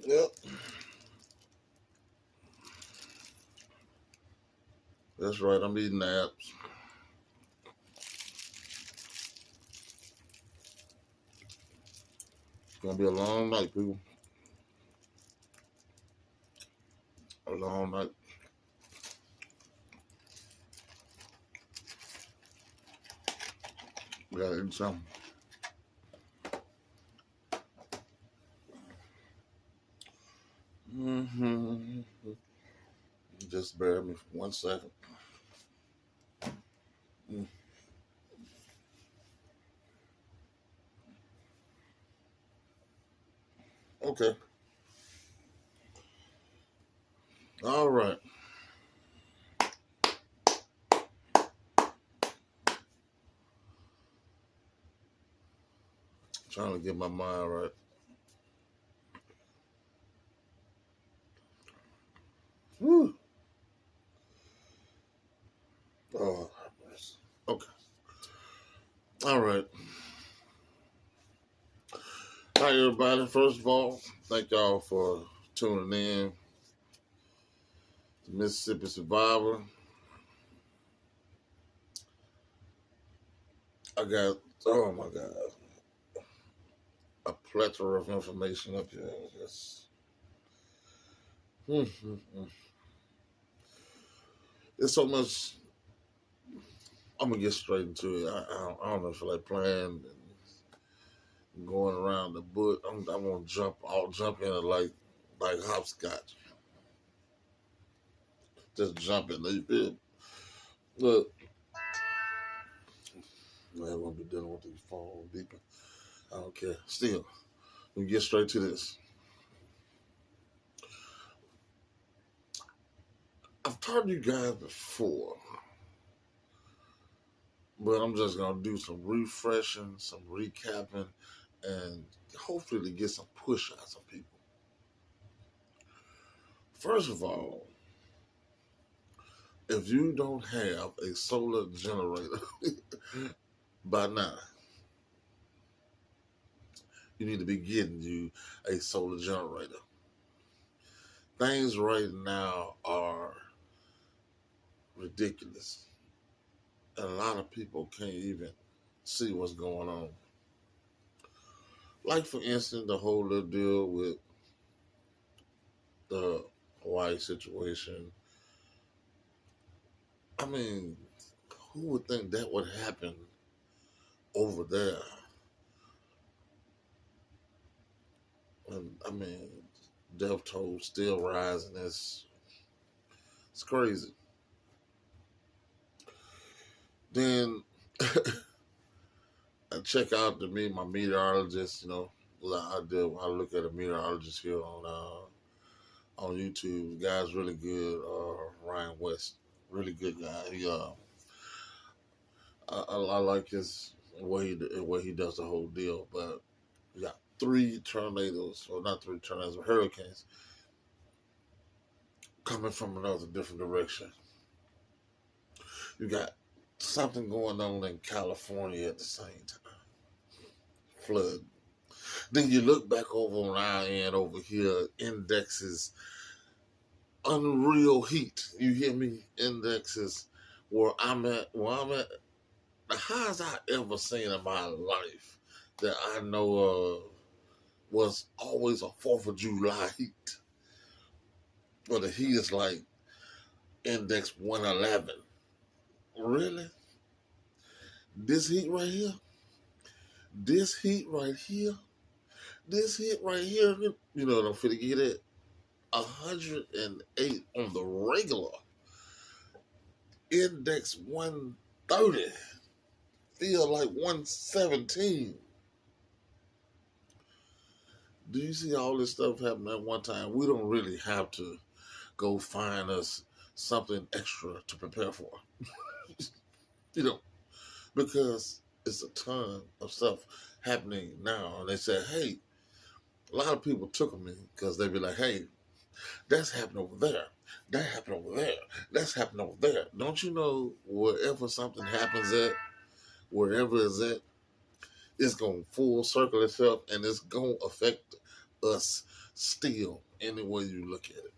Yep. That's right. I'm eating apps. It's gonna be a long night, people. A long night. We gotta eat something. Mm-hmm. Just bear with me for 1 second. Mm. Okay. All right. Trying to get my mind right. Whew. Oh, okay. All right. Hi, everybody. First of all, thank y'all for tuning in to Mississippi Survivor. I got, oh my God, a plethora of information up here. It's, it's so much. I'm gonna get straight into it. I don't know if I like playing and going around the bush. I'm gonna jump in it like hopscotch. Just jump in. You feel? Look, I won't be dealing with these phone beeping. I don't care. Still, we get straight to this. I've told you guys before, but I'm just gonna do some refreshing, some recapping, and hopefully to get some push out some people. First of all, if you don't have a solar generator by now, you need to be getting you a solar generator. Things right now are ridiculous. And a lot of people can't even see what's going on. Like, for instance, the whole little deal with the Hawaii situation. I mean, who would think that would happen over there? And I mean, death toll still rising. It's crazy. Then I check out my meteorologist. You know, I look at a meteorologist here on YouTube. The guy's really good. Ryan West, really good guy. I like his way he does the whole deal. But we got 3 tornadoes, or not 3 tornadoes, but hurricanes coming from another different direction. You got something going on in California at the same time. Flood. Then you look back over on our end over here, indexes unreal heat. You hear me? Indexes where I'm at. The highest I ever seen in my life that I know of was always a 4th of July heat. But the heat is like index 111. Really? This heat right here? This heat right here? This heat right here? You know what I'm finna get at? 108 on the regular. Index 130. Feel like 117. Do you see all this stuff happening at one time? We don't really have to go find us something extra to prepare for. You know, because it's a ton of stuff happening now. And they say, hey, a lot of people took me because they be like, hey, that's happening over there. That happened over there. That's happening over there. Don't you know wherever something happens at, wherever it's at, it's going to full circle itself and it's going to affect us still, any way you look at it.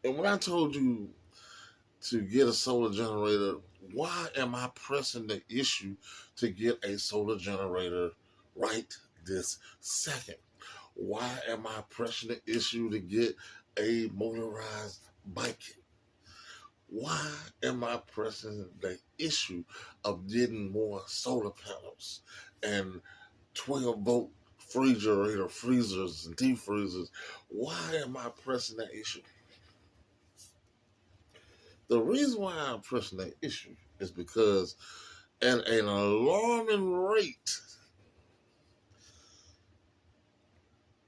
And when I told you to get a solar generator, why am I pressing the issue to get a solar generator right this second? Why am I pressing the issue to get a motorized bike? Why am I pressing the issue of getting more solar panels and 12-volt refrigerator freezers and deep freezers? Why am I pressing that issue? The reason why I'm pressing that issue is because at an alarming rate,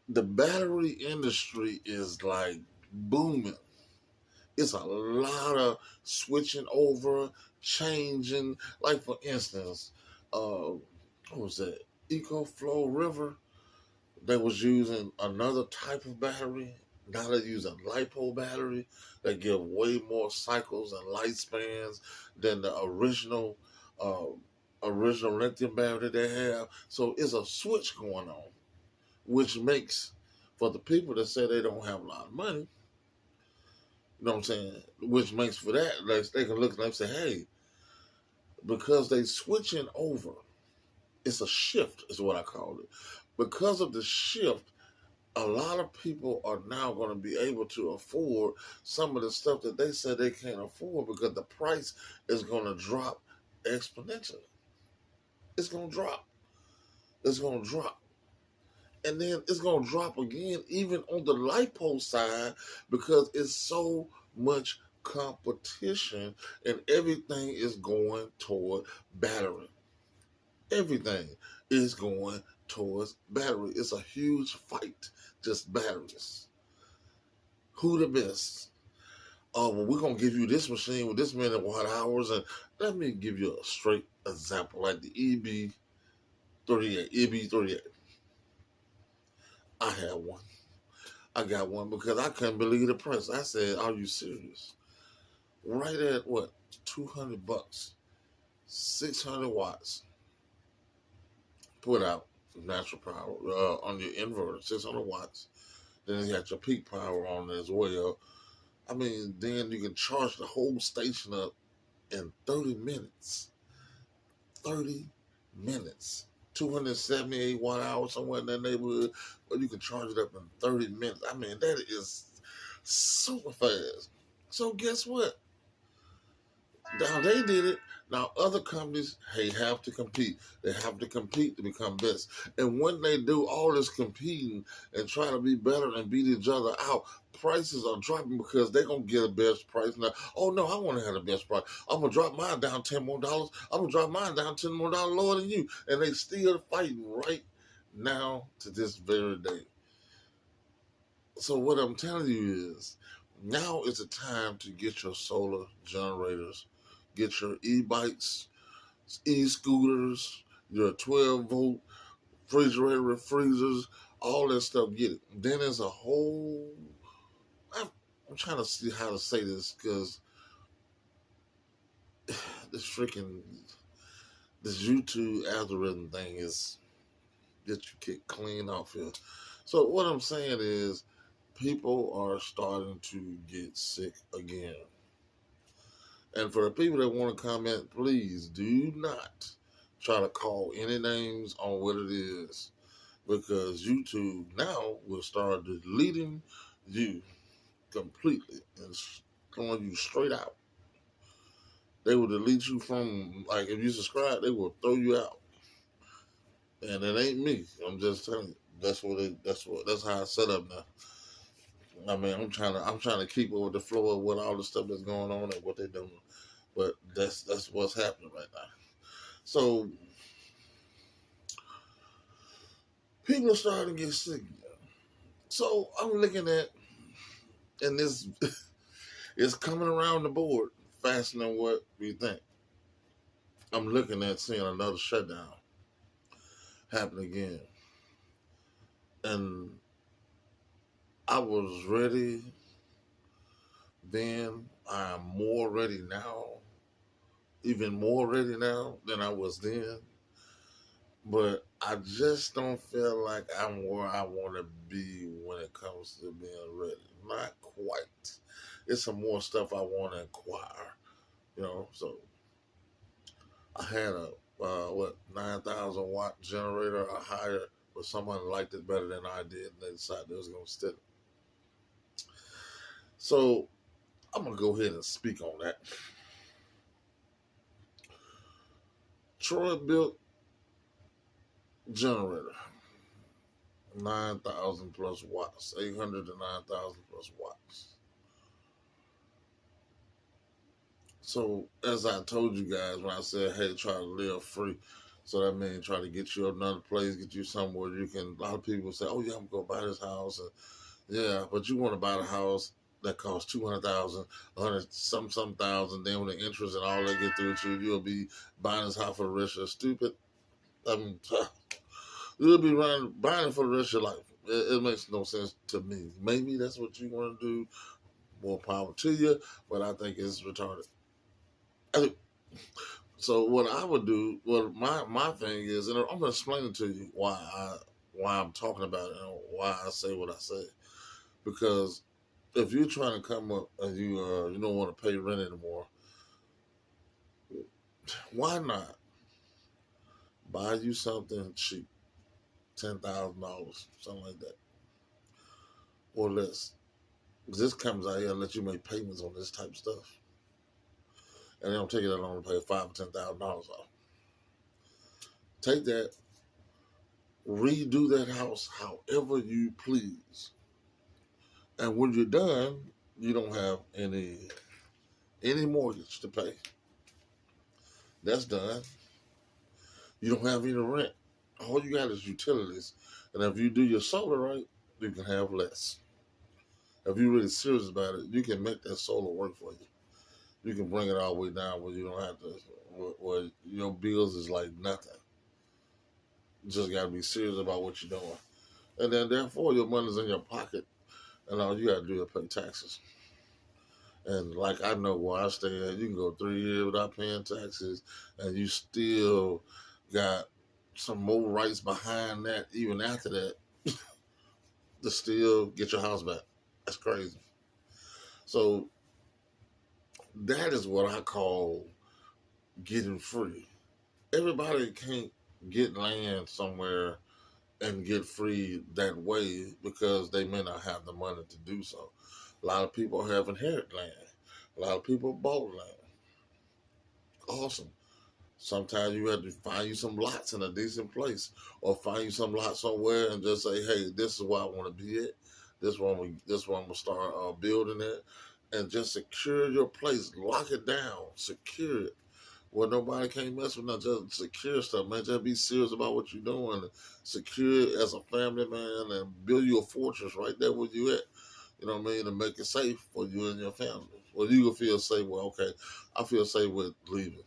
the battery industry is like booming. It's a lot of switching over, changing. Like for instance, what was that? EcoFlow River. They was using another type of battery. Now they're using LiPo battery that give way more cycles and lifespans than the uh, original lithium battery they have. So it's a switch going on, which makes for the people that say they don't have a lot of money. You know what I'm saying? Which makes for that, like, they can look and say, hey, because they switching over, it's a shift, is what I call it. Because of the shift, a lot of people are now going to be able to afford some of the stuff that they said they can't afford because the price is going to drop exponentially. It's going to drop. It's going to drop. And then it's going to drop again, even on the LiPo side, because it's so much competition and everything is going toward battery. Everything is going towards battery. It's a huge fight, just batteries. Who the best? Oh, well, we're going to give you this machine with this many watt hours. And let me give you a straight example, like the EB38. I had one. I got one because I couldn't believe the price. I said, are you serious? Right at what? $200, 600 watts. Put out natural power on your inverter, 600 watts. Then you got your peak power on it as well. I mean, then you can charge the whole station up in 30 minutes. 30 minutes. 278 watt hours somewhere in that neighborhood, but you can charge it up in 30 minutes. I mean, that is super fast. So guess what? Now they did it. Now other companies, hey, have to compete. They have to compete to become best. And when they do all this competing and trying to be better and beat each other out, prices are dropping because they're gonna get a best price now. Oh no, I want to have the best price. I'm gonna drop mine down $10 more. I'm gonna drop mine down $10 more lower than you. And they still fighting right now to this very day. So what I'm telling you is, now is the time to get your solar generators, get your e-bikes, e-scooters, your 12-volt refrigerator freezers, all that stuff. Get it. Then there's a whole. I'm trying to see how to say this because this YouTube algorithm thing is get you kicked clean off here. So what I'm saying is, people are starting to get sick again. And for the people that want to comment, please do not try to call any names on what it is, because YouTube now will start deleting you completely and throwing you straight out. They will delete you from, like, if you subscribe, they will throw you out. And it ain't me. I'm just telling you. That's how I set up now. I mean, I'm trying to keep up with the flow of what all the stuff that's going on and what they're doing. But that's what's happening right now. So people are starting to get sick. So I'm looking at, and this is coming around the board faster than what we think. I'm looking at seeing another shutdown happen again. And I was ready then. I am more ready now, even more ready now than I was then. but I just don't feel like I'm where I want to be when it comes to being ready. Not quite. It's some more stuff I want to acquire, So I had a 9,000 watt generator I hired, but someone liked it better than I did, and they decided they was gonna steal it. So I'm gonna go ahead and speak on that. Troy built generator, 9,000 plus watts, 800 to 9,000 plus watts. So as I told you guys when I said, hey, try to live free. So that means try to get you another place, get you somewhere you can. A lot of people say, oh yeah, I'm gonna buy this house, and yeah, but you want to buy the house that costs 200,000, 100 some thousand. Then when the interest and all that get through to you, you'll be buying this house for the rest of your stupid. I mean, you'll be buying it for the rest of your life. It makes no sense to me. Maybe that's what you want to do. More power to you, but I think it's retarded. So what I would do, what my thing is, and I'm gonna explain it to you why I'm talking about it and why I say what I say. Because if you're trying to come up and you don't want to pay rent anymore, why not buy you something cheap, $10,000, something like that, or less. This comes out here and let you make payments on this type of stuff, and they don't take you that long to pay $5,000 or $10,000 off. Take that, redo that house however you please, and when you're done, you don't have any mortgage to pay. That's done. You don't have any rent. All you got is utilities, and if you do your solar right, you can have less. If you're really serious about it, you can make that solar work for you. You can bring it all the way down where you don't have to, where your bills is like nothing. You just got to be serious about what you're doing. And then, therefore, your money's in your pocket, and all you got to do is pay taxes. And like I know where I stay at, you can go 3 years without paying taxes, and you still got some more rights behind that, even after that, to still get your house back. That's crazy. So that is what I call getting free. Everybody can't get land somewhere and get free that way because they may not have the money to do so. A lot of people have inherited land. A lot of people bought land. Awesome. Sometimes you have to find you some lots in a decent place, or find you some lots somewhere and just say, "Hey, this is where I want to be at. This one, I'm gonna start building it, and just secure your place. Lock it down, secure it, where nobody can't mess with nothing. Just secure stuff, man. Just be serious about what you're doing. Secure it as a family, man, and build you a fortress right there where you at. You know what I mean? And make it safe for you and your family. Well, you can feel safe. Well, okay, I feel safe with leaving.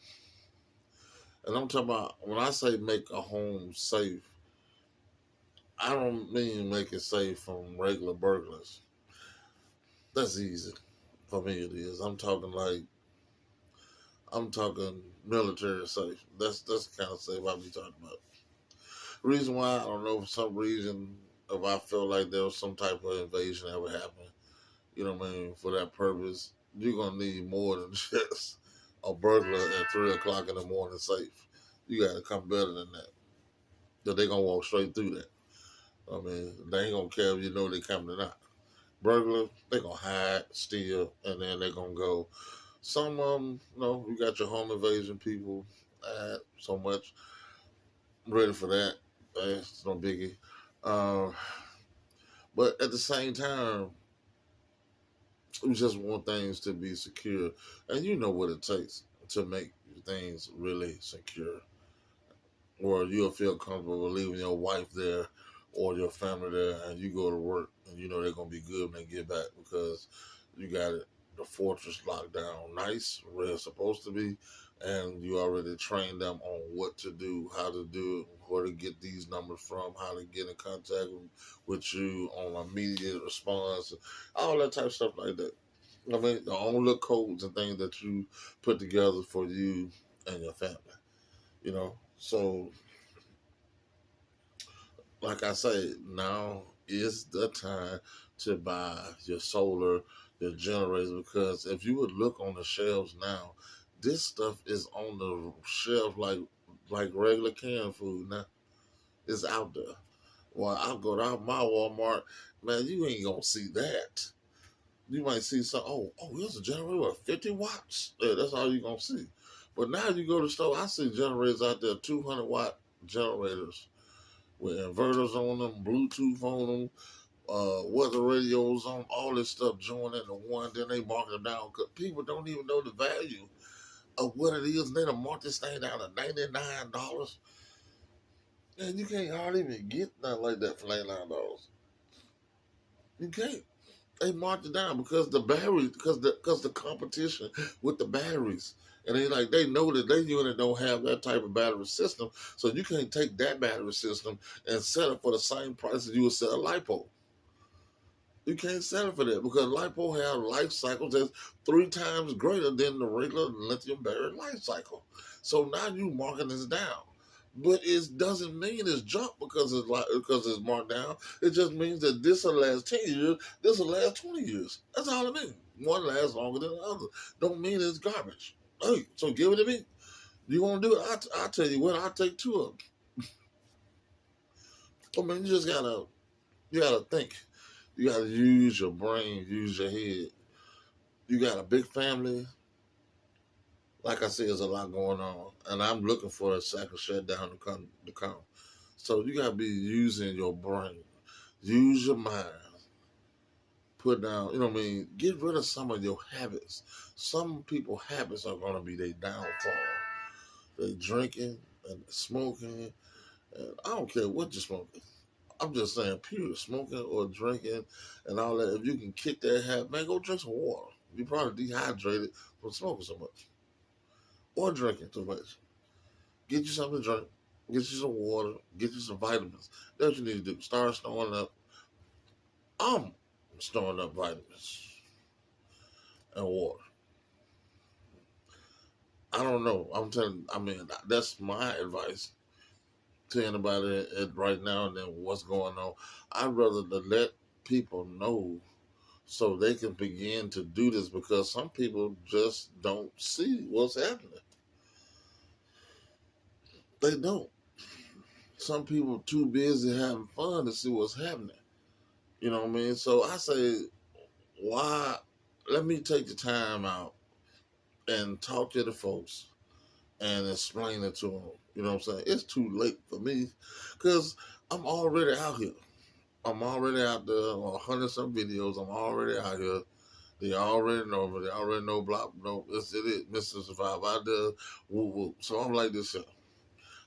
And I'm talking about when I say make a home safe, I don't mean make it safe from regular burglars. That's easy. For me it is. I'm talking military safe. That's the kind of safe I be talking about. Reason why, I don't know, for some reason, if I feel like there was some type of invasion that would happen, you know what I mean, for that purpose, you're gonna need more than just a burglar at 3 o'clock in the morning safe. You gotta come better than that. That they gonna walk straight through that. I mean, they ain't gonna care if you know they coming or not. Burglar, they gonna hide, steal, and then they gonna go. Some of them, you got your home invasion people. So much ready for that. It's no biggie. Uh, but at the same time, we just want things to be secure, and you know what it takes to make things really secure, or you'll feel comfortable leaving your wife there or your family there, and you go to work and you know they're gonna be good when they get back because you got it, the fortress locked down nice where it's supposed to be, and you already trained them on what to do, how to do it, where to get these numbers from, how to get in contact with you on immediate response, all that type of stuff like that. I mean, the own little codes and things that you put together for you and your family, So like I say, now is the time to buy your solar, your generators, because if you would look on the shelves now, this stuff is on the shelf like regular canned food now. It's out there. Well, I'll go down my Walmart, man, you ain't gonna see that. You might see some, here's a generator with 50 watts. Yeah, that's all you're gonna see. But now you go to the store, I see generators out there, 200-watt generators with inverters on them, Bluetooth on them, weather radios on, all this stuff joined into one. Then they mark it down because people don't even know the value of what it is. They done mark this thing down to $99. And you can't hardly even get nothing like that for $99. You can't. They marked it down because the batteries, because the competition with the batteries. And they know that their unit don't have that type of battery system, so you can't take that battery system and sell it for the same price as you would sell a LiPo. You can't sell it for that because LiPo have life cycles that's 3 times greater than the regular lithium battery life cycle. So now you marking this down. But it doesn't mean it's junk because it's marked down. It just means that this will last 10 years, this will last 20 years. That's all it means. One lasts longer than the other. Don't mean it's garbage. Hey, so give it to me. You want to do it? I'll tell you what, I'll take 2 of them. I mean, you gotta think. You gotta use your brain, use your head. You got a big family. Like I said, there's a lot going on, and I'm looking for a second shutdown to come. So you gotta be using your brain, use your mind, put down. You know what I mean? Get rid of some of your habits. Some people habits are gonna be their downfall. They drinking and smoking, and I don't care what you're smoking. I'm just saying, period. Smoking or drinking and all that. If you can kick that habit, man, go drink some water. You're probably dehydrated from smoking so much or drinking too much. Get you something to drink. Get you some water. Get you some vitamins. That's what you need to do. Start storing up. I'm storing up vitamins and water. I don't know. That's my advice to anybody right now and then what's going on. I'd rather to let people know so they can begin to do this because some people just don't see what's happening. They don't. Some people too busy having fun to see what's happening. You know what I mean? So I say, why? Let me take the time out and talk to the folks and explain it to them. You know what I'm saying? It's too late for me because I'm already out here. I'm already out there on 100 some videos. I'm already out here. They already know me. They already know block. No, it is Mr. Survive. I do woo woo. So I'm like this.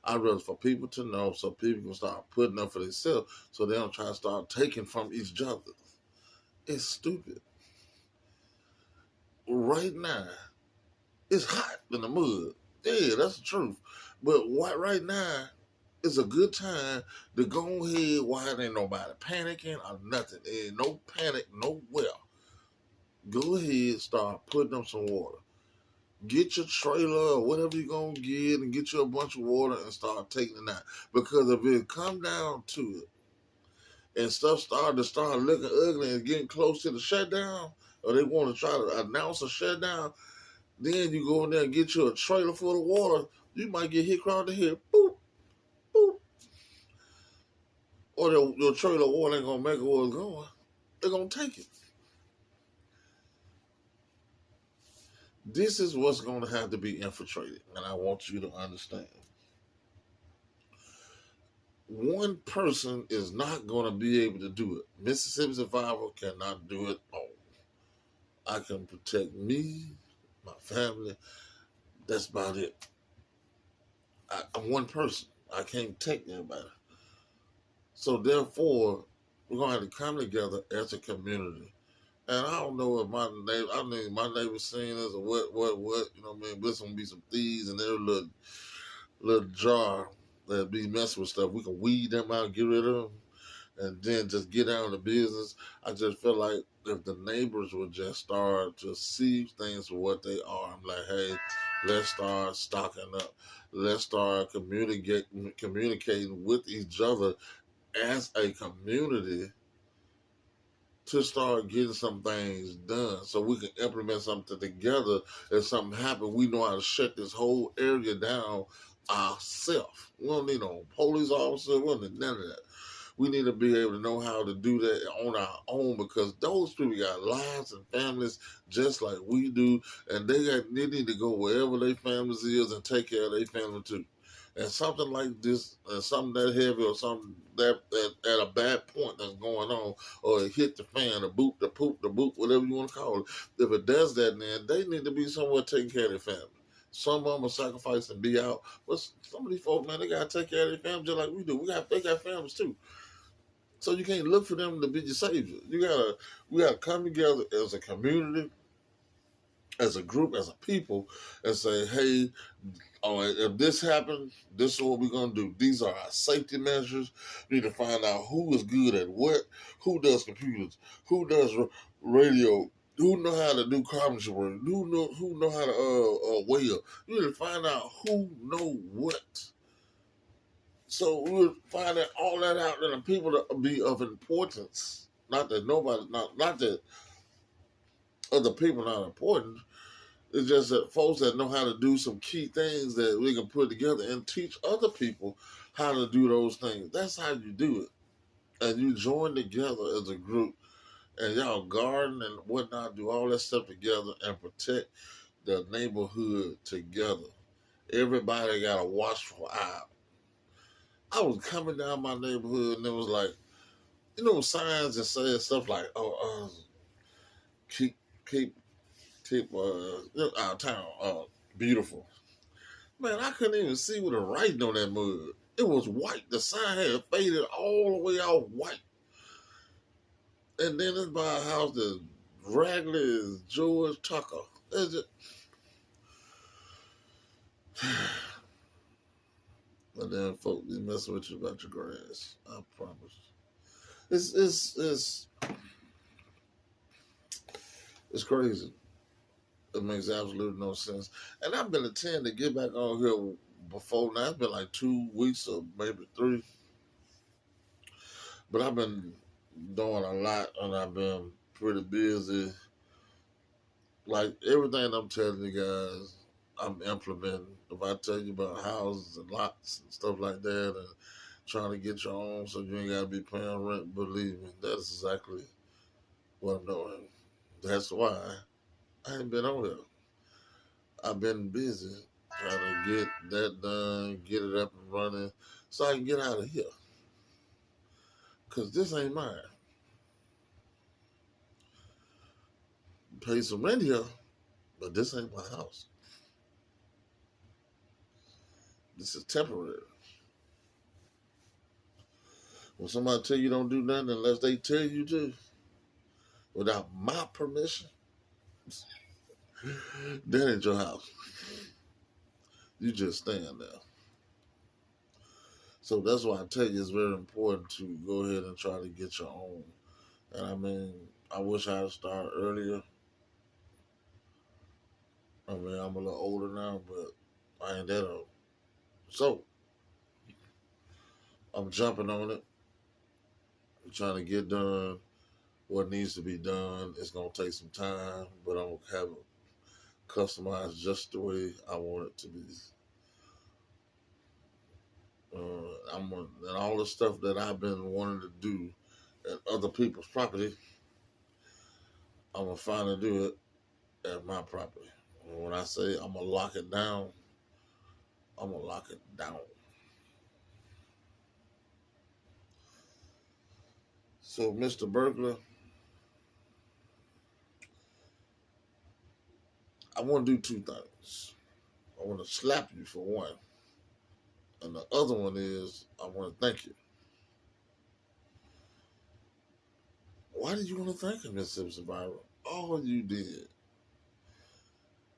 I'd rather for people to know so people can start putting up for themselves so they don't try to start taking from each other. It's stupid. Right now, it's hot in the mud. Yeah, that's the truth. But right now is a good time to go ahead while ain't nobody panicking or nothing. There ain't no panic nowhere. Go ahead, start putting up some water. Get your trailer or whatever you're going to get and get you a bunch of water and start taking it out. Because if it come down to it and stuff start looking ugly and getting close to the shutdown, or they want to try to announce a shutdown, then you go in there and get you a trailer full of water, you might get hit across the head. Boop, boop. Or your trailer water ain't going to make it where it's going. They're going to take it. This is what's going to have to be infiltrated, and I want you to understand. One person is not going to be able to do it. Mississippi Survival cannot do it all. I can protect me, my family. That's about it. I'm one person. I can't take everybody. So therefore, we're going to have to come together as a community. And I don't know if my neighbor's seeing this or what, you know what I mean? There's going to be some thieves in their little jar that be messing with stuff. We can weed them out, get rid of them, and then just get out of the business. I just feel like if the neighbors would just start to see things for what they are, I'm like, hey, let's start stocking up. Let's start communicating with each other as a community to start getting some things done so we can implement something together. If something happens, we know how to shut this whole area down ourselves. We don't need no police officer, we don't need none of that. We need to be able to know how to do that on our own, because those people got lives and families just like we do, and they need to go wherever their families is and take care of their family too. And something like this, something that heavy or something that at a bad point that's going on, or it hit the fan, the boot, the poop, the boot, whatever you want to call it. If it does that, then they need to be somewhere taking care of their family. Some of them will sacrifice and be out, but some of these folks, man, they gotta take care of their family just like we do. They got families too. So you can't look for them to be your savior. We gotta come together as a community, as a group, as a people, and say, hey, all right, if this happens, this is what we're going to do. These are our safety measures. We need to find out who is good at what, who does computers, who does radio, who know how to do carpentry work, who know how to weld. You need to find out who know what. So we'll find all that out, and the people that be of importance. Not that not that other people are not important. It's just that folks that know how to do some key things that we can put together and teach other people how to do those things. That's how you do it. And you join together as a group, and y'all garden and whatnot, do all that stuff together and protect the neighborhood together. Everybody got a watchful eye. I was coming down my neighborhood, and it was like, signs that say stuff like, keep our town beautiful. Man, I couldn't even see what the writing on that mud. It was white. The sign had faded all the way off white. And then it's by a house that raggedy as George Tucker. It's just... But then folk be messing with you about your grass. I promise. It's crazy. It makes absolutely no sense. And I've been attempting to get back on here before now. It's been like 2 weeks or maybe 3. But I've been doing a lot, and I've been pretty busy. Like everything I'm telling you guys, I'm implementing. If I tell you about houses and lots and stuff like that, and trying to get your own so you ain't got to be paying rent, believe me, that's exactly what I'm doing. That's why I ain't been on here. I've been busy trying to get that done, get it up and running, so I can get out of here. Because this ain't mine. Pay some rent here, but this ain't my house. This is temporary. When somebody tell you don't do nothing unless they tell you to, without my permission, that ain't your house. You just stand there. So that's why I tell you it's very important to go ahead and try to get your own. And I mean, I wish I had started earlier. I mean, I'm a little older now, but I ain't that old. So, I'm jumping on it. I'm trying to get done what needs to be done. It's going to take some time, but I'm going to have it customized just the way I want it to be. And all the stuff that I've been wanting to do at other people's property, I'm going to finally do it at my property. And when I say I'm going to lock it down, I'm going to lock it down. So, Mr. Burglar, I want to do 2 things. I want to slap you for one. And the other one is I want to thank you. Why did you want to thank him, Mississippi Survivor? All you did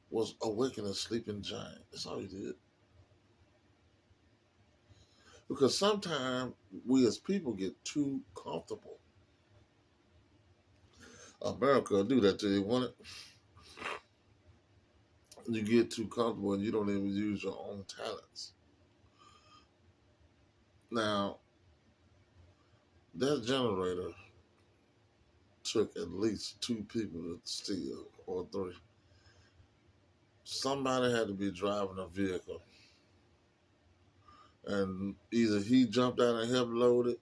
was awaken a sleeping giant. That's all you did. Because sometimes we as people get too comfortable. America will do that to you, won't it? You get too comfortable and you don't even use your own talents. Now, That generator took at least two people to steal, or three. Somebody had to be driving a vehicle, and either he jumped out and helped load it,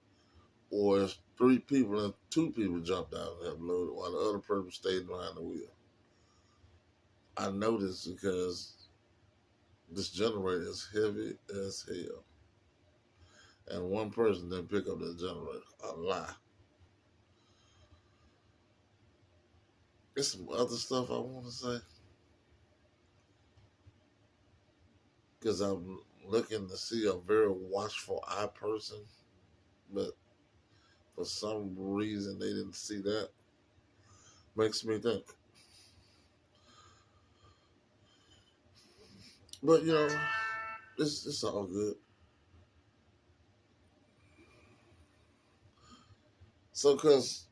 or it's three people and two people jumped out and helped load it while the other person stayed behind the wheel. I know this because this generator is heavy as hell. And one person didn't pick up the generator. A lie. There's some other stuff I want to say. Because I'm looking to see a very watchful eye person. But for some reason they didn't see that. Makes me think. But you know, it's all good. So because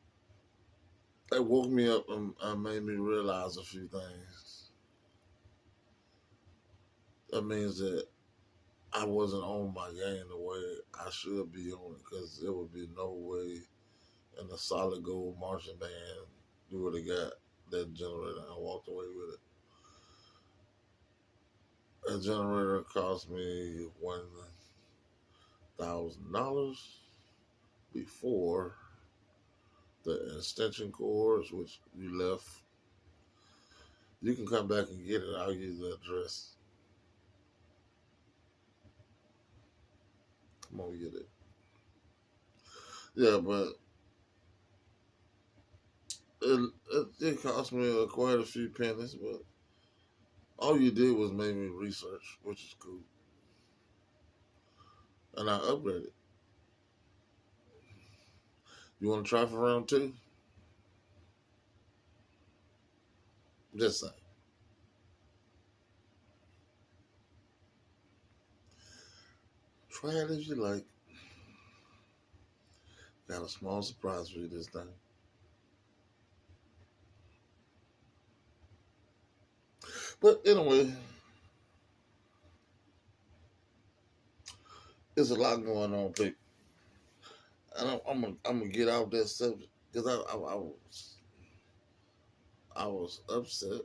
it woke me up and made me realize a few things. That means that I wasn't on my game the way I should be on it, because there would be no way in the solid gold marching band you would have got that generator and walked away with it. That generator cost me $1,000 before the extension cords, which you left. You can come back and get it. I'll give you the address. Come on, get it. Yeah, but it cost me quite a few pennies, but all you did was make me research, which is cool. And I upgraded. You want to try for round two? Just saying. Try it if you like. Got a small surprise for you this time. But anyway, there's a lot going on, people. And I'm gonna get out that subject because I was upset,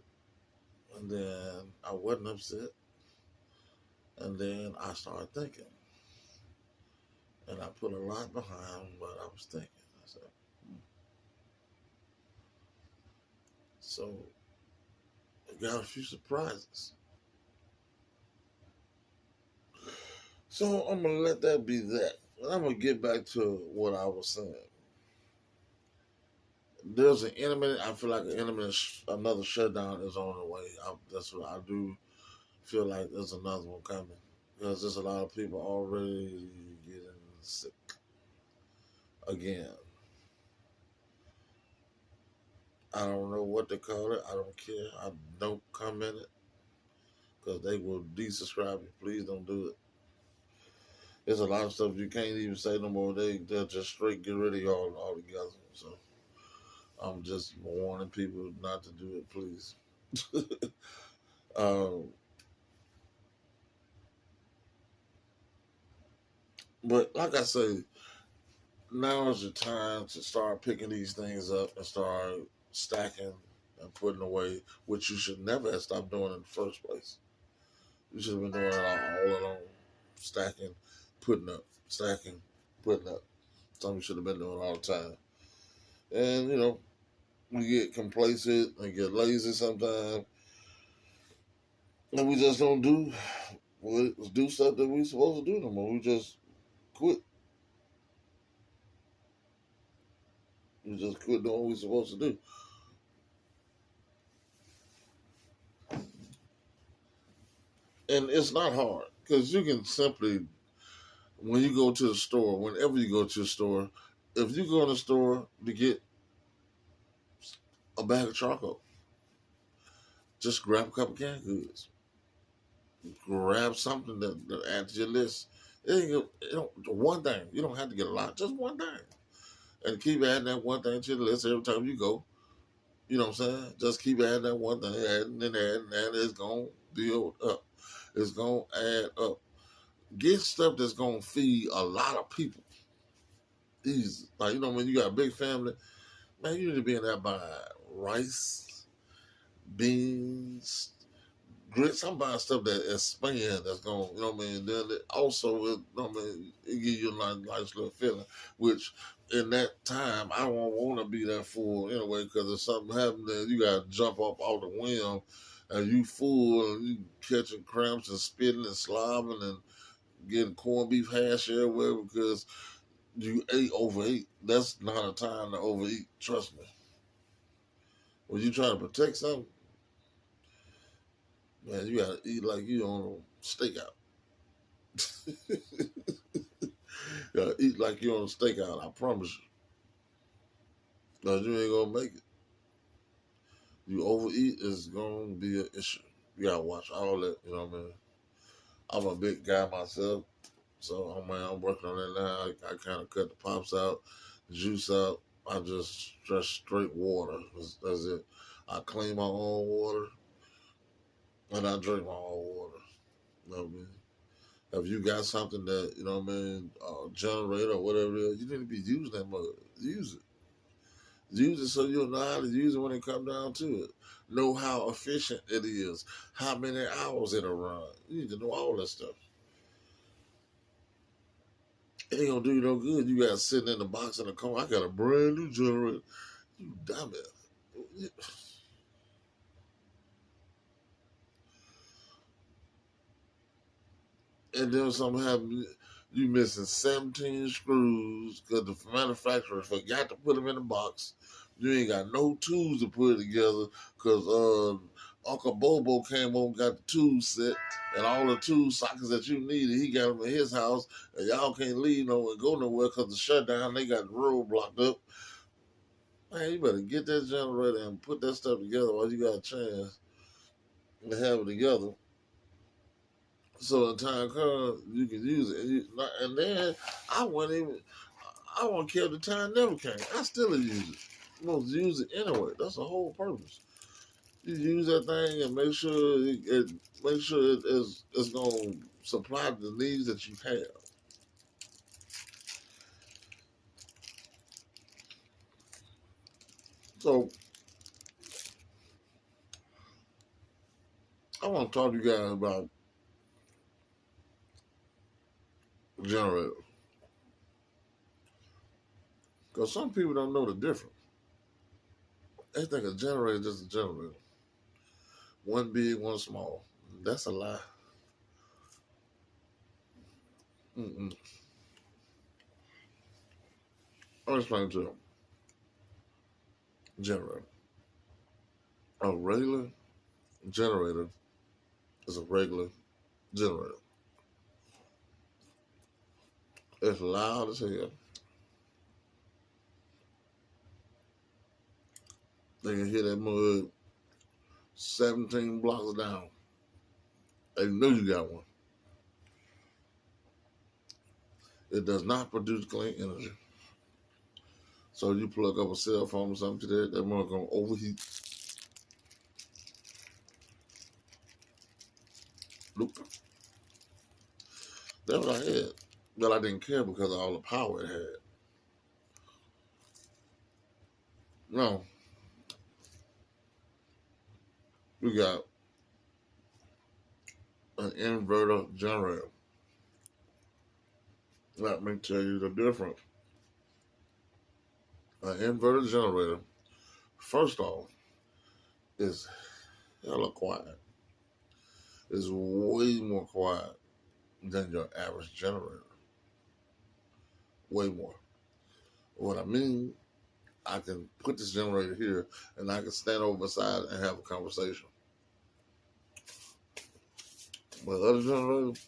and then I wasn't upset, and then I started thinking, and I put a lot behind what I was thinking. I said, so I got a few surprises. So I'm gonna let that be that. And I'm gonna get back to what I was saying. There's an imminent. I feel like another shutdown is on the way. That's what I do feel like. There's another one coming because there's a lot of people already getting sick again. I don't know what to call it. I don't care. I don't comment it because they will desubscribe you. Please don't do it. There's a lot of stuff you can't even say no more. They'll just straight get rid of y'all altogether. So I'm just warning people not to do it, please. But like I say, now is the time to start picking these things up and start stacking and putting away, which you should never have stopped doing in the first place. You should have been doing it all along. Stacking, putting up, stacking, putting up. Something you should have been doing all the time. And, you know, we get complacent and get lazy sometimes. And we just don't do stuff that we're supposed to do no more. We just quit. We just quit doing what we're supposed to do. And it's not hard because you can simply, when you go to the store, whenever you go to the store, if you go in the store to get a bag of charcoal, just grab a couple canned goods. Grab something that adds to your list. One thing. You don't have to get a lot, just one thing. And keep adding that one thing to the list every time you go. You know what I'm saying? Just keep adding that one thing, adding and adding, and it's going to build up. It's going to add up. Get stuff that's going to feed a lot of people. easy. Like, when you got a big family, man, you need to be in there buying rice, beans, grits. I'm buying stuff that expand, that's going, then it also, it give you a nice little feeling, which in that time, I won't want to be that full anyway, because if something happens, then you got to jump up off the whim, and you full, and you catching cramps and spitting and slobbing and getting corned beef hash everywhere because you overeat. That's not a time to overeat, trust me. When you try to protect something, man, you gotta eat like you on a stakeout. You gotta eat like you on a stakeout, I promise you. Cause you ain't gonna make it. You overeat is gonna be an issue. You gotta watch all that, you know what I mean? I'm a big guy myself, so I'm working on that now. I kind of cut the pops out, the juice out. I just straight water. That's it. I clean my own water, and I drink my own water. You know what I mean? If you got something that, generator or whatever it is, you need to be using that mother. Use it. Use it so you'll know how to use it when it comes down to it. Know how efficient it is, how many hours it'll run. You need to know all that stuff. It ain't gonna do you no good. You got sitting in the box in the corner. I got a brand new generator. You dumbass. And then something happened. You missing 17 screws because the manufacturer forgot to put them in the box. You ain't got no tools to put it together because Uncle Bobo came over and got the tool set and all the tool sockets that you needed. He got them in his house, and y'all can't leave nowhere, go nowhere because the shutdown. They got the road blocked up. Man, you better get that generator and put that stuff together while you got a chance to have it together. So the time comes, you can use it. And then I wouldn't care if the time never came. I still use it. I'm going to use it anyway. That's the whole purpose. You use that thing and make sure it's going to supply the needs that you have. So I want to talk to you guys about generators. Because some people don't know the difference. They think a generator is just a generator. One big, one small. That's a lie. Mm-mm. I'll explain to you. Generator. A regular generator is a regular generator. It's loud as hell. They can hear that mud 17 blocks down. They know you got one. It does not produce clean energy. So you plug up a cell phone or something to that mud gonna overheat. Nope. That's what I had. But I didn't care because of all the power it had. No. We got an inverter generator. Let me tell you the difference. An inverter generator, first off, is hella quiet. It's way more quiet than your average generator. Way more. What I mean, I can put this generator here and I can stand over beside it and have a conversation. With other generators,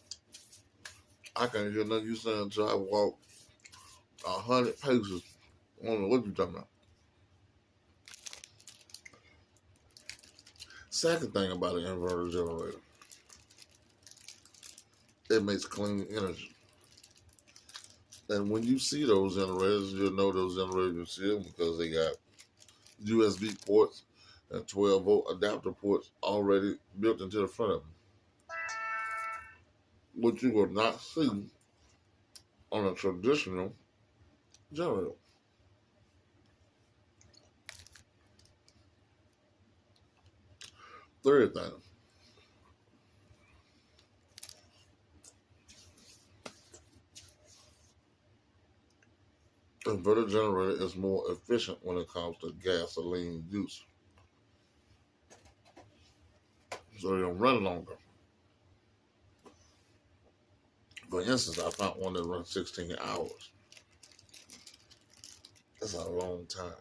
I can't hear nothing you saying until I walk 100 paces. I don't know what you're talking about. Second thing about an inverter generator, it makes clean energy. And when you see those generators, you'll know those generators, you see them because they got USB ports and 12-volt adapter ports already built into the front of them. What you will not see on a traditional generator. Third thing, inverter generator is more efficient when it comes to gasoline use. So they'll run longer. For instance, I found one that runs 16 hours. That's a long time.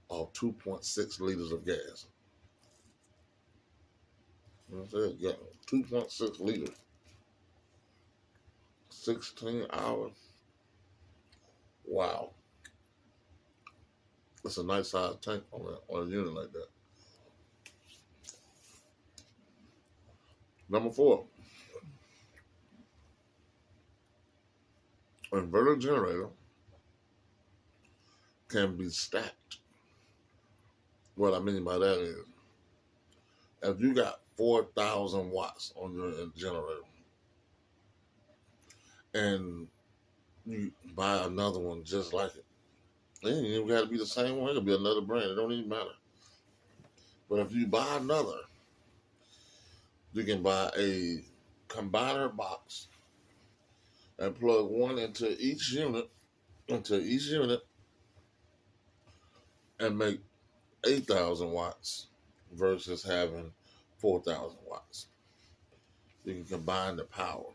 Or 2.6 liters of gas. You know what I'm saying? Yeah, 2.6 liters. 16 hours. Wow. That's a nice size tank on a unit like that. Number 4. Inverter generator can be stacked. What I mean by that is, if you got 4,000 watts on your generator and you buy another one just like it, it ain't even got to be the same one. It could be another brand. It don't even matter. But if you buy another, you can buy a combiner box and plug one into each unit, and make 8,000 watts versus having 4,000 watts. You can combine the power.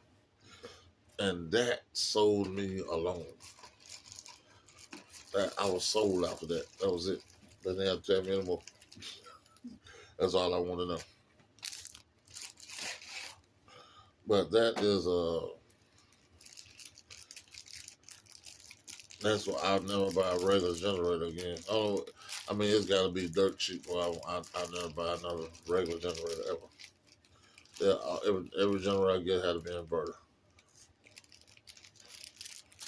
And that sold me alone. I was sold after that. That was it. They didn't have to tell me anymore. That's all I want to know. But that is that's why I'll never buy a regular generator again. Oh, I mean, it's got to be dirt cheap. I'll never buy another regular generator ever. Yeah, every generator I get had to be an inverter.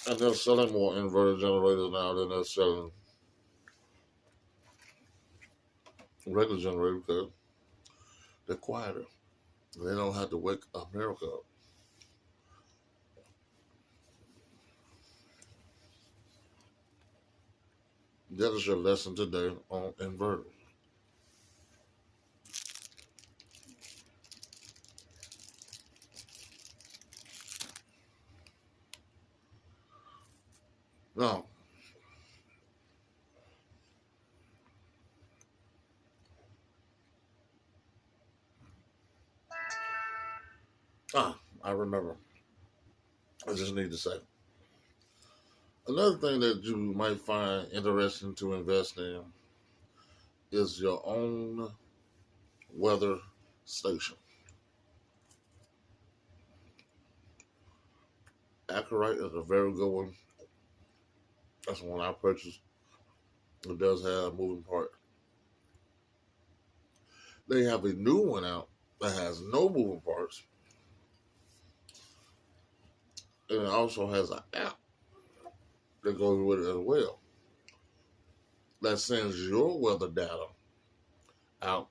And they're selling more inverter generators now than they're selling regular generators because they're quieter. They don't have to wake America up. That is your lesson today on inverters. Now, I remember. I just need to say. Another thing that you might find interesting to invest in is your own weather station. Accurate is a very good one. That's the one I purchased. It does have moving parts. They have a new one out that has no moving parts. And it also has an app that goes with it as well. That sends your weather data out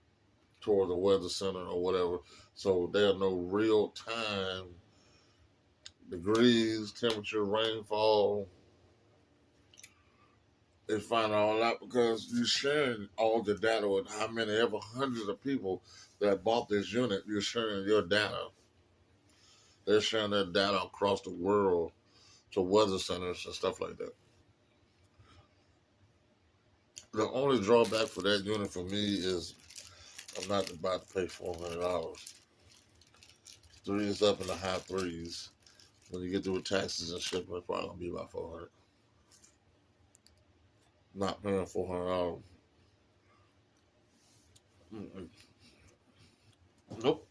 toward the weather center or whatever. So there are no real time degrees, temperature, rainfall. They find all that because you're sharing all the data with how many ever hundreds of people that bought this unit. You're sharing your data. They're sharing their data across the world to weather centers and stuff like that. The only drawback for that unit for me is I'm not about to pay $400. Three is up in the high threes. When you get through with taxes and shipping, it's probably gonna be about $400. Not paying $400. Nope.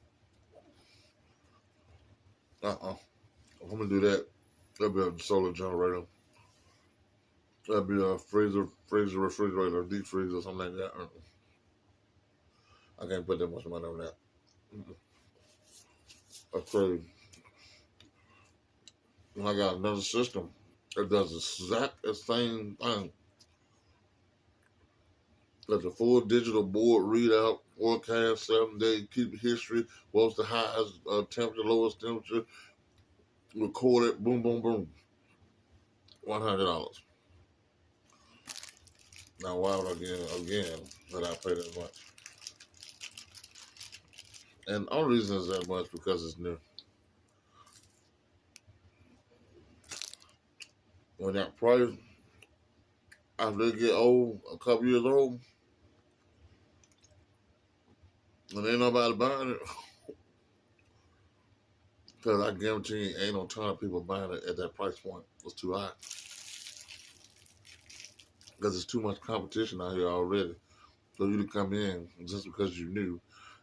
If I'm gonna do that, that'll be a solar generator. That'll be a freezer, refrigerator, deep freezer, something like that. I can't put that much money on that. That's crazy. And I got another system that does the exact same thing. There's a full digital board readout, forecast, 7-day, keep history, what's the highest temperature, lowest temperature, record it, boom, boom, boom. $100. Now, why would again that I pay that much? And the only reason it's that much because it's new. When that price, after they get old, a couple years old, and ain't nobody buying it, because I guarantee you ain't no ton of people buying it at that price point. It's too high. Because there's too much competition out here already. So you to come in just because you knew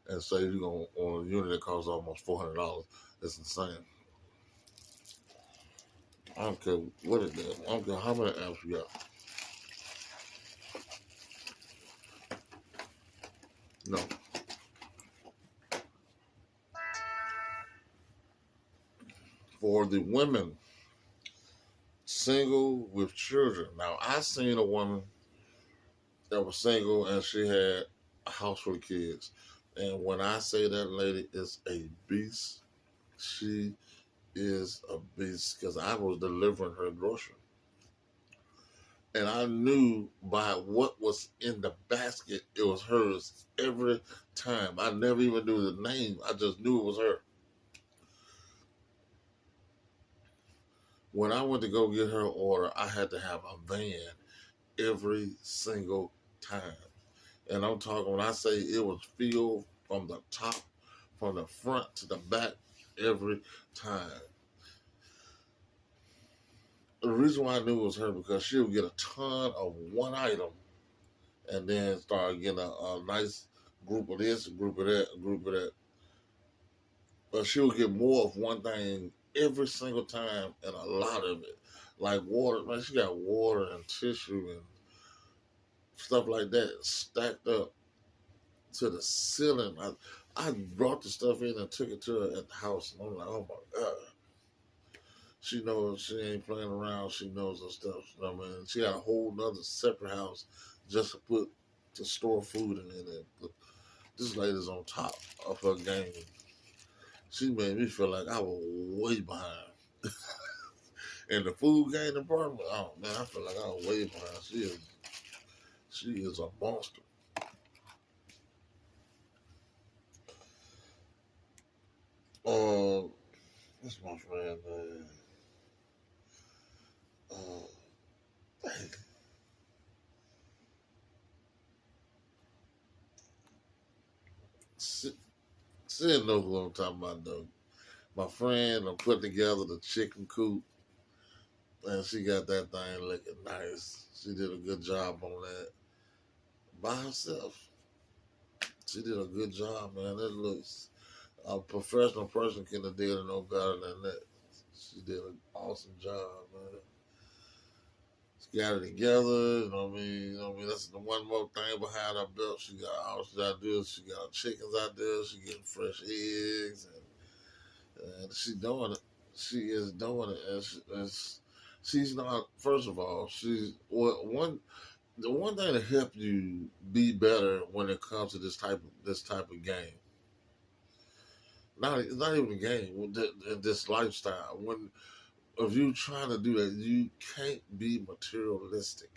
and say you're going to on a unit that costs almost $400, it's insane. I don't care what it does. I don't care how many apps you got. No. For the women, single with children. Now, I seen a woman that was single and she had a house full of kids. And when I say that lady is a beast, she is a beast because I was delivering her grocery. And I knew by what was in the basket, it was hers every time. I never even knew the name. I just knew it was her. When I went to go get her order, I had to have a van every single time. And I'm talking, when I say it was filled from the top, from the front to the back, every time. The reason why I knew it was her because she would get a ton of one item and then start getting a nice group of this, a group of that, a group of that. But she would get more of one thing every single time and a lot of it. Like water, man, she got water and tissue and stuff like that stacked up to the ceiling. I brought the stuff in and took it to her at the house, and I'm like, oh my God. She knows she ain't playing around. She knows her stuff. You know what I mean? She got a whole nother separate house just to store food in it. And this lady's on top of her game. She made me feel like I was way behind. In the food game department, oh man, I feel like I was way behind. She is a monster. What's my friend name? Dang. She didn't know who I'm talking about though. My friend, I'm putting together the chicken coop, and she got that thing looking nice. She did a good job on that by herself. She did a good job, man. It looks a professional person couldn't have did it no better than that. She did an awesome job, man. She got it together, you know what I mean? You know what I mean? That's the one more thing behind her belt. She got all she got to do is she got chickens out there. She getting fresh eggs, and she doing it. She is doing it, and she's not. First of all, she's the one thing to help you be better when it comes to this type of game. Not even a game. This lifestyle. When if you trying to do that, you can't be materialistic.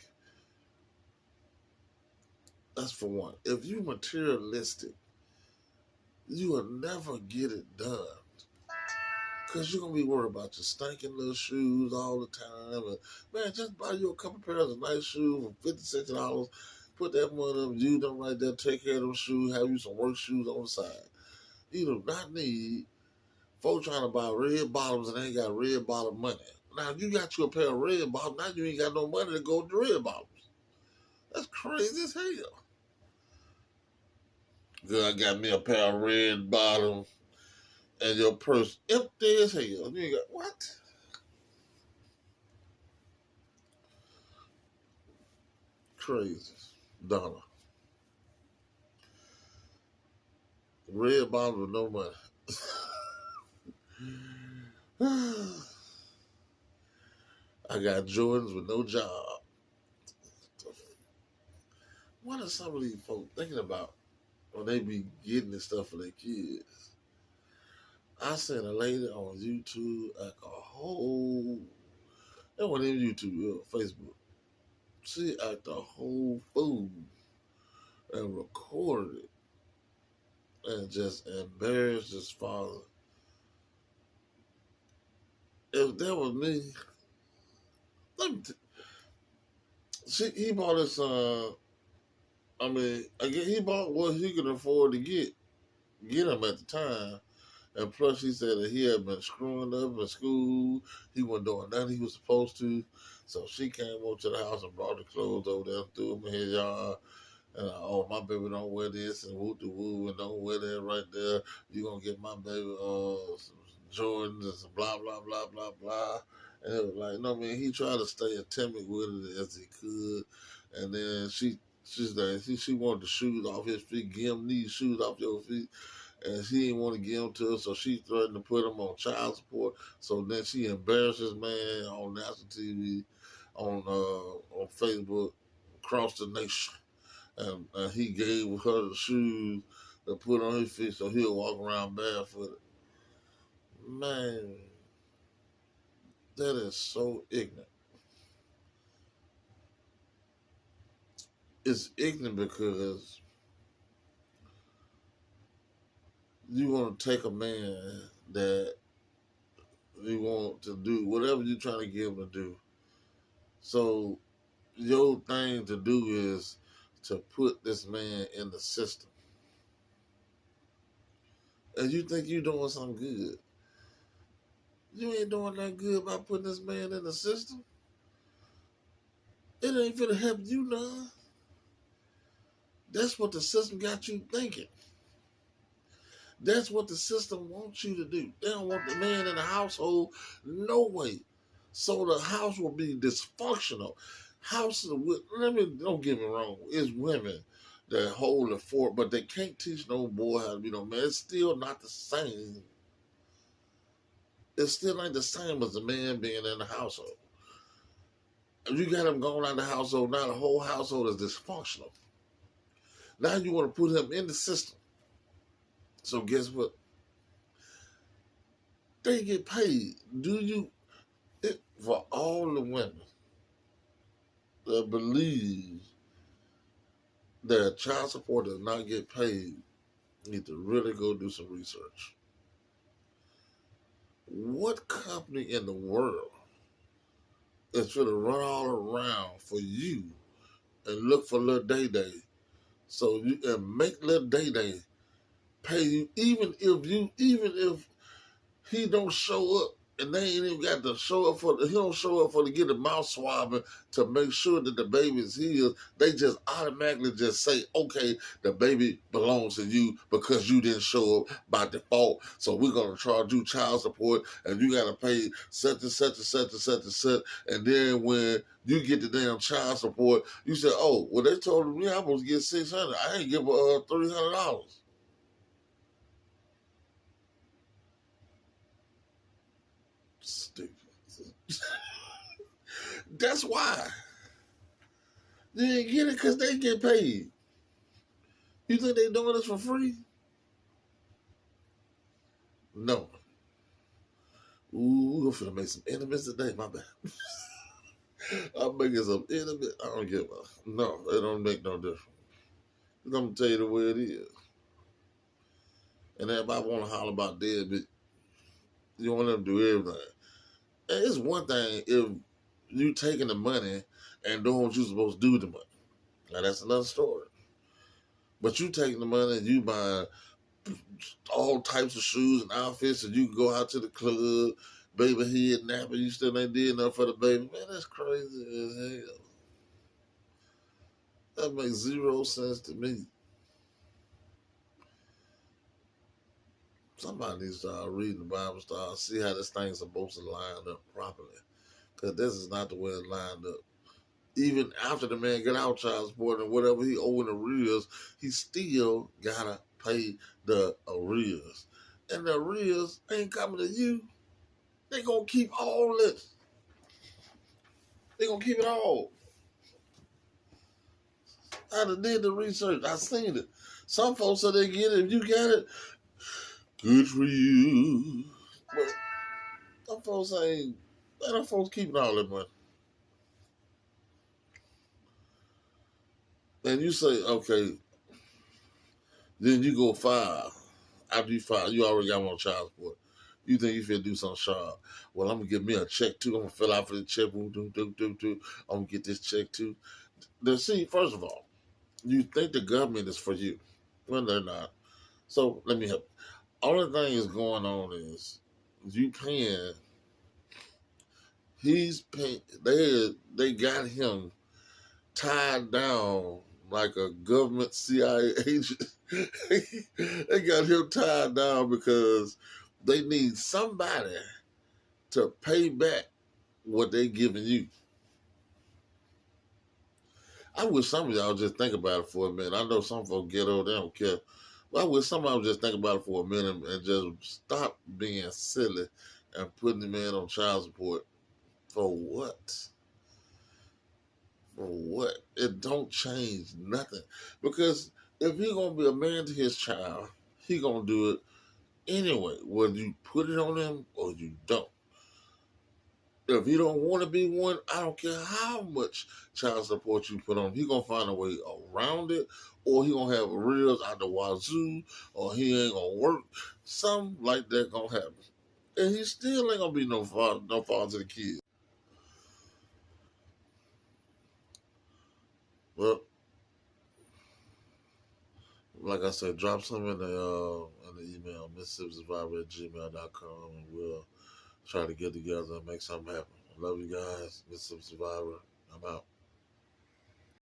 That's for one. If you materialistic, you will never get it done. Because you're going to be worried about your stinking little shoes all the time. And, man, just buy you a couple pairs of nice shoes for $50, $60. Put that money up, use them right there, take care of them shoes, have you some work shoes on the side. You do not need folks trying to buy red bottoms and they ain't got red bottom money. Now, if you got you a pair of red bottoms, now you ain't got no money to go to red bottoms. That's crazy as hell. Good, I got me a pair of red bottoms and your purse empty as hell. You got what? Crazy. Donna. Red bottoms with no money. I got Jordans with no job. What are some of these folks thinking about when they be getting this stuff for their kids? I seen a lady on YouTube It wasn't even YouTube, Facebook. She acted a whole fool and recorded it and just embarrassed his father. If that was me, let me he bought his son. I mean, again, he bought what he could afford to get him at the time. And plus, he said that he had been screwing up in school. He wasn't doing nothing he was supposed to. So she came over to the house and brought the clothes over there and threw them in his yard. And oh, my baby don't wear this and woo de woo and don't wear that right there. You gonna get my baby some Jordans and some blah blah blah blah blah. And it was like, no man, he tried to stay intimate with it as he could. And then she's like, she wanted the shoes off his feet, give him these shoes off your feet. And she didn't want to give him to her, so she threatened to put him on child support. So then she embarrassed this man on national TV, on Facebook, across the nation. And he gave her the shoes to put on his feet so he'll walk around barefooted. Man, that is so ignorant. It's ignorant because you want to take a man that you want to do whatever you're trying to get him to do. So your thing to do is to put this man in the system. And you think you're doing something good. You ain't doing that good by putting this man in the system. It ain't finna help you none. That's what the system got you thinking. That's what the system wants you to do. They don't want the man in the household, no way. So the house will be dysfunctional. Don't get me wrong, it's women that hold the fort, but they can't teach no boy how to be no man. It's still not the same. It's still ain't the same as a man being in the household. If you got him going out of the household, now the whole household is dysfunctional. Now you want to put him in the system. So guess what? They get paid. For all the women that believe that child support does not get paid, need to really go do some research. What company in the world is going to run all around for you and look for little Day-Day so you and make little Day-Day pay you, even if he don't show up and they ain't even got to show up he don't show up for to get the mouth swabbing to make sure that the baby is healed. They just automatically just say, okay, the baby belongs to you because you didn't show up by default. So we're gonna charge you child support and you gotta pay such and such and such and such and such. And then when you get the damn child support, you say, oh, well they told me I'm supposed to get $600. I ain't give her $300. Stupid. That's why. They didn't get it because they get paid. You think they doing this for free? No. Ooh, I'm finna make some enemies today, my bad. I'm making some enemies. I don't give a... No, it don't make no difference. I'm gonna tell you the way it is. And everybody wanna holler about deadbeat. You want them to do everything. And it's one thing if you taking the money and doing what you're supposed to do with the money. Now that's another story. But you taking the money and you buying all types of shoes and outfits and you can go out to the club, baby head napping, you still ain't did enough for the baby. Man, that's crazy as hell. That makes zero sense to me. Somebody needs to start reading the Bible, start see how this thing's supposed to line up properly. Because this is not the way it lined up. Even after the man get out child support and whatever he owe in arrears, he still gotta pay the arrears. And the arrears ain't coming to you. They gonna keep all this. They gonna keep it all. I done did the research. I seen it. Some folks say they get it. If you got it, good for you. But some folks ain't. Let them folks keeping all that money. And you say, okay, then you go file. After you file, you already got them on child support. You think you finna do something sharp. Well, I'm gonna give me a check too. I'm gonna fill out for the check. I'm gonna get this check too. See, first of all, you think the government is for you. Well, they're not. So let me help. Only thing is going on is you paying. He's paying. They got him tied down like a government CIA agent. They got him tied down because they need somebody to pay back what they giving you. I wish some of y'all just think about it for a minute. I know some folks get over, they don't care. But I wish somebody would just think about it for a minute and just stop being silly and putting the man on child support. For what? For what? It don't change nothing. Because if he gonna be a man to his child, he gonna do it anyway, whether you put it on him or you don't. If he don't want to be one, I don't care how much child support you put on. He gonna find a way around it, or he gonna have reels out the wazoo, or he ain't gonna work. Something like that gonna happen, and he still ain't gonna be no father to the kids. Well, like I said, drop some in the email, MississippiSurvivor@gmail.com, and we'll try to get together and make something happen. I love you guys, Mississippi Survivor. I'm out.